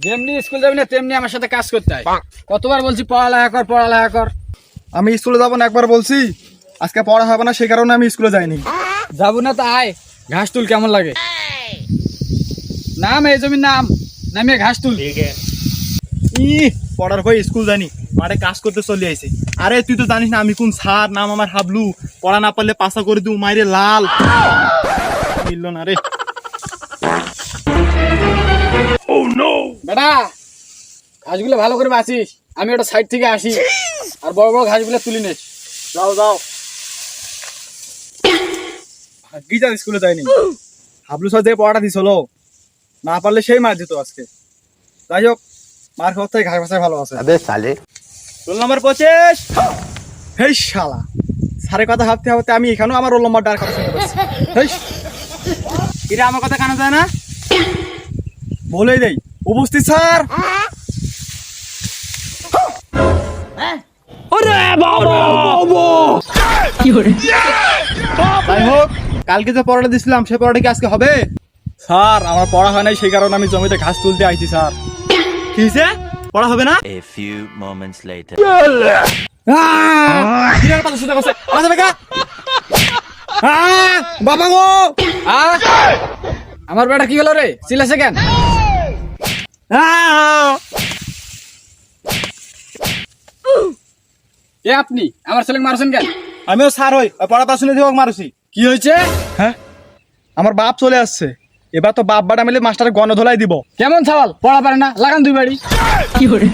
যেমনি স্কুল যাবি না তেমনি আমার সাথে কাজ করতে হয়। কতবার বলছি পড়ালেখা কর পড়ালেখা কর। আমি স্কুলে যাবো না একবার বলছি, আজকে পড়া হবে না সেই কারণে আমি স্কুলে যাইনি। যাবো না তো আয়, ঘাস তুল কেমন লাগে? নাম এই জমির নাম, নামিয়ে ঘাস তুল। পড়ার ভয় স্কুল জানি, মাঠে কাজ করতে চলে আইছে। আরে তুই তো জানিস না আমি কোন স্যার, নাম আমার হাবলু। পড়া না পারলে পাশা করে দিও, মাইরে লাল মিলল না রে। বেটা ঘাসগুলো ভালো করে বাঁচিস, আমি ওটা সাইড থেকে আসি আর বড় বড় ঘাসগুলো তুলি নিস। যাও যাও। ভাগ্যি যা স্কুলে যাইনি, হাবলু স্যার যে পড়াটা দিছিল না পারলে সেই মার যেত আজকে। যাই হোক, মার খাওয়ার থেকে ঘাস বাসায় ভালো আছে। Roll number 25। হেই শালা, স্যারের কথা ভাবতে ভাবতে আমি এখানেও আমার রোল নাম্বার ডার কথা শুনতে পাচ্ছি। হেই, এরা আমার কথা কানে যায় না? বলেই দেই, উপস্থিত স্যার। যাই হোক, কালকে যে পড়াটা দিছিলাম সে পড়াটা কি আজকে হবে? স্যার আমার পড়া হয় নাই, সেই কারণে আমি জমিতে ঘাস তুলতে আইছি স্যার। কি হয়েছে, পড়া হবে না? A few moments later. বাবা গো, আমার বেটা কি হলো রে, চিল্লাছে কেন? এ আপনি আমার ছেলে মারছেন কেন? আমিও স্যার হই, পড়াটা শুনে দিয়ে মারুছি। কি হয়েছে? হ্যাঁ, আমার বাপ চলে আসছে, এবার তো বাপ বাটা মিলে মাস্টার গণ ধোলাই দিব। কেমন সওয়াল, পড়া পারে না, লাগান দুই বাড়ি। কি করে